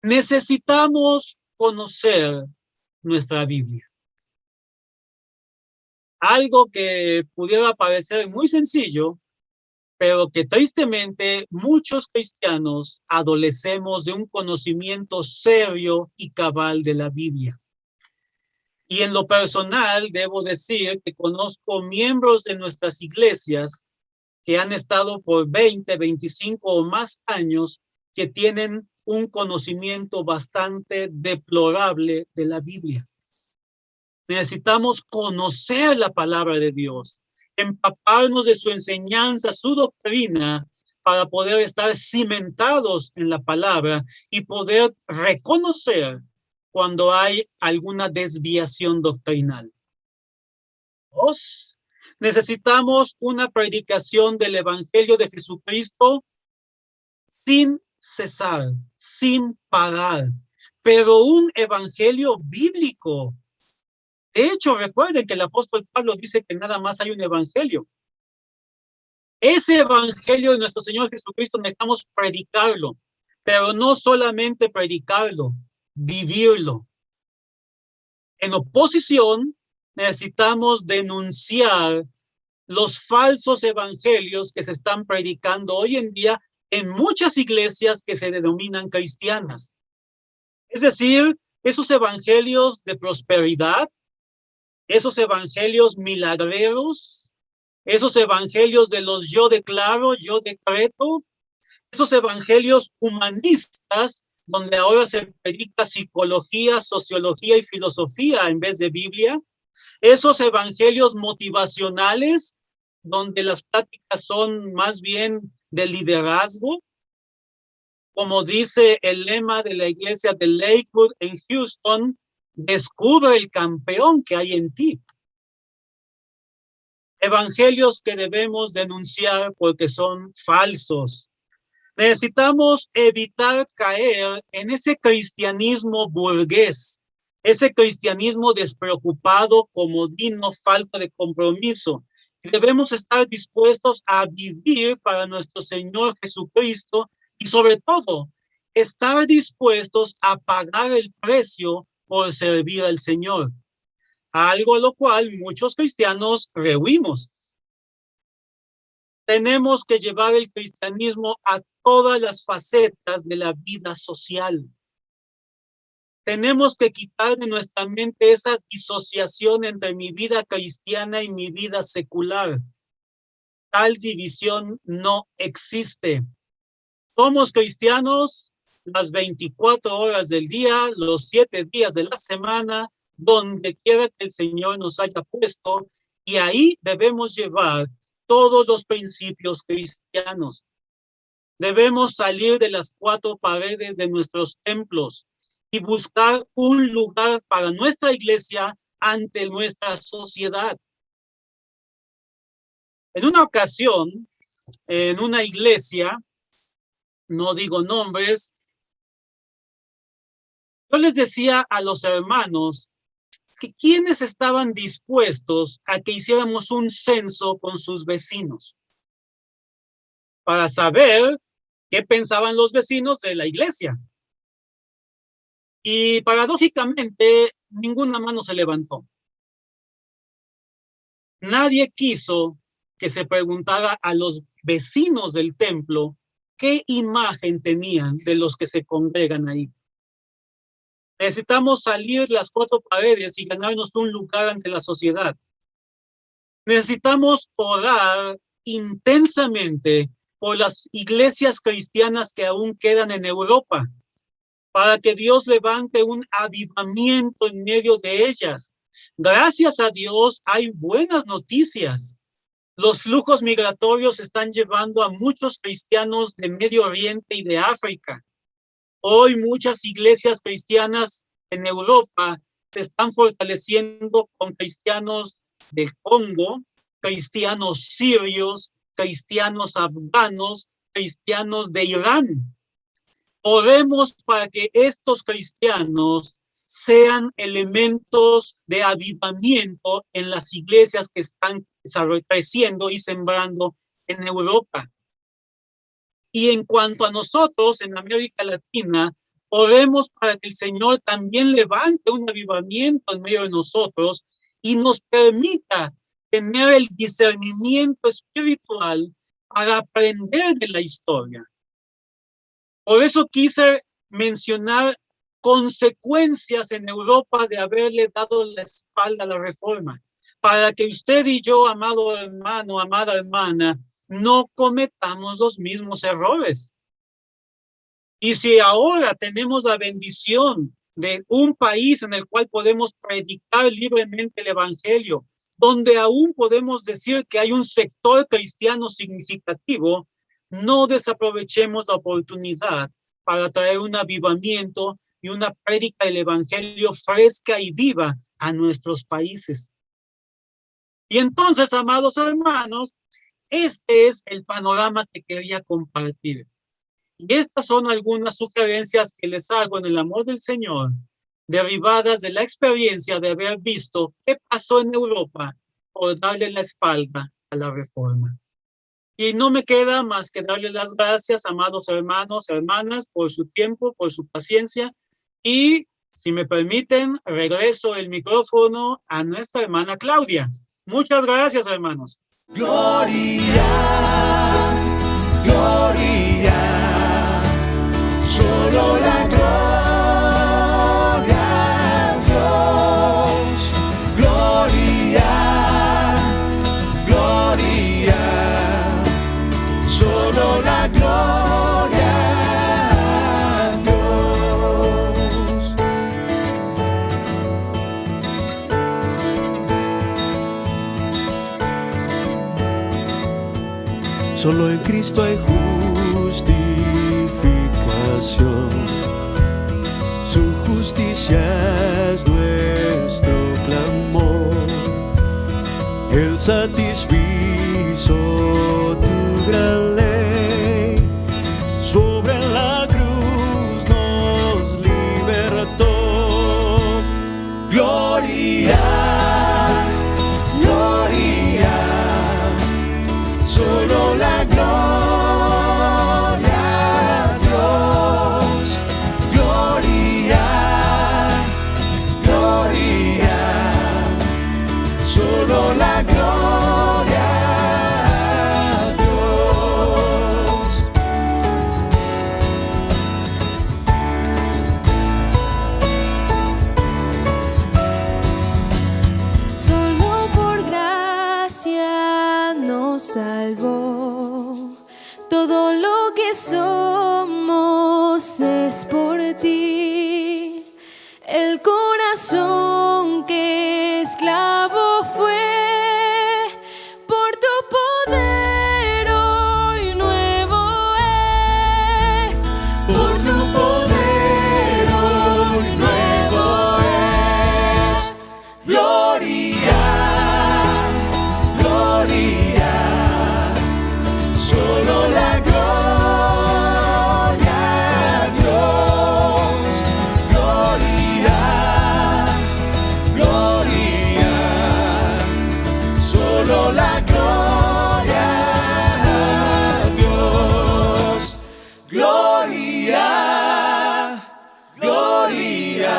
necesitamos conocer nuestra Biblia. Algo que pudiera parecer muy sencillo, pero que tristemente muchos cristianos adolecemos de un conocimiento serio y cabal de la Biblia. Y en lo personal, debo decir que conozco miembros de nuestras iglesias que han estado por 20, 25 o más años que tienen un conocimiento bastante deplorable de la Biblia. Necesitamos conocer la palabra de Dios, empaparnos de su enseñanza, su doctrina, para poder estar cimentados en la palabra y poder reconocer cuando hay alguna desviación doctrinal. Dos, necesitamos una predicación del Evangelio de Jesucristo sin cesar, sin parar, pero un evangelio bíblico. De hecho, recuerden que el apóstol Pablo dice que nada más hay un evangelio. Ese evangelio de nuestro Señor Jesucristo necesitamos predicarlo, pero no solamente predicarlo, vivirlo. En oposición, necesitamos denunciar los falsos evangelios que se están predicando hoy en día en muchas iglesias que se denominan cristianas. Es decir, esos evangelios de prosperidad, esos evangelios milagreros, esos evangelios de los yo declaro, yo decreto, esos evangelios humanistas donde ahora se predica psicología, sociología y filosofía en vez de Biblia, esos evangelios motivacionales donde las pláticas son más bien de liderazgo, como dice el lema de la iglesia de Lakewood en Houston, descubre el campeón que hay en ti. Evangelios que debemos denunciar porque son falsos. Necesitamos evitar caer en ese cristianismo burgués, ese cristianismo despreocupado, comodino, falta de compromiso. Y debemos estar dispuestos a vivir para nuestro Señor Jesucristo y sobre todo, estar dispuestos a pagar el precio por servir al Señor. Algo a lo cual muchos cristianos rehuimos. Tenemos que llevar el cristianismo a todas las facetas de la vida social. Tenemos que quitar de nuestra mente esa disociación entre mi vida cristiana y mi vida secular. Tal división no existe. Somos cristianos las 24 horas del día, los 7 días de la semana, donde quiera que el Señor nos haya puesto, y ahí debemos llevar todos los principios cristianos. Debemos salir de las 4 paredes de nuestros templos y buscar un lugar para nuestra iglesia ante nuestra sociedad. En una ocasión, en una iglesia, no digo nombres, yo les decía a los hermanos que quienes estaban dispuestos a que hiciéramos un censo con sus vecinos para saber qué pensaban los vecinos de la iglesia. Y paradójicamente, ninguna mano se levantó. Nadie quiso que se preguntara a los vecinos del templo qué imagen tenían de los que se congregan ahí. Necesitamos salir de las 4 paredes y ganarnos un lugar ante la sociedad. Necesitamos orar intensamente por las iglesias cristianas que aún quedan en Europa, para que Dios levante un avivamiento en medio de ellas. Gracias a Dios hay buenas noticias. Los flujos migratorios están llevando a muchos cristianos de Medio Oriente y de África. Hoy muchas iglesias cristianas en Europa se están fortaleciendo con cristianos del Congo, cristianos sirios, cristianos afganos, cristianos de Irán. Oremos para que estos cristianos sean elementos de avivamiento en las iglesias que están creciendo y sembrando en Europa. Y en cuanto a nosotros en América Latina, oremos para que el Señor también levante un avivamiento en medio de nosotros y nos permita tener el discernimiento espiritual para aprender de la historia. Por eso quise mencionar consecuencias en Europa de haberle dado la espalda a la reforma, para que usted y yo, amado hermano, amada hermana, no cometamos los mismos errores. Y si ahora tenemos la bendición de un país en el cual podemos predicar libremente el evangelio, donde aún podemos decir que hay un sector cristiano significativo, no desaprovechemos la oportunidad para traer un avivamiento y una prédica del evangelio fresca y viva a nuestros países. Y entonces, amados hermanos, este es el panorama que quería compartir. Y estas son algunas sugerencias que les hago en el amor del Señor, derivadas de la experiencia de haber visto qué pasó en Europa por darle la espalda a la reforma. Y no me queda más que darles las gracias, amados hermanos, hermanas, por su tiempo, por su paciencia. Y, si me permiten, regreso el micrófono a nuestra hermana Claudia. Muchas gracias, hermanos. Gloria, gloria, solo la gloria a Dios. Gloria, gloria, solo la gloria a Dios. Solo en Cristo hay justificación. Su justicia es nuestro clamor. Él satisfizo tu gran ley. Sobre la cruz nos libertó. Gloria, gloria, solo la gloria a Dios. Gloria, gloria, solo la gloria a Dios. Solo por gracia nos salvó. Todo lo que somos es por ti. El corazón que esclavo fue, por tu poder hoy nuevo es. Por tu poder hoy nuevo es. Gloria, gloria, solo la gloria a Dios. Gloria, gloria, solo la gloria a Dios. Gloria, gloria,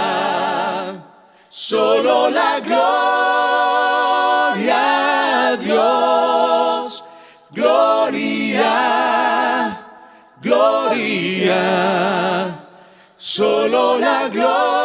solo la gloria a Dios. Gloria, gloria, solo la gloria.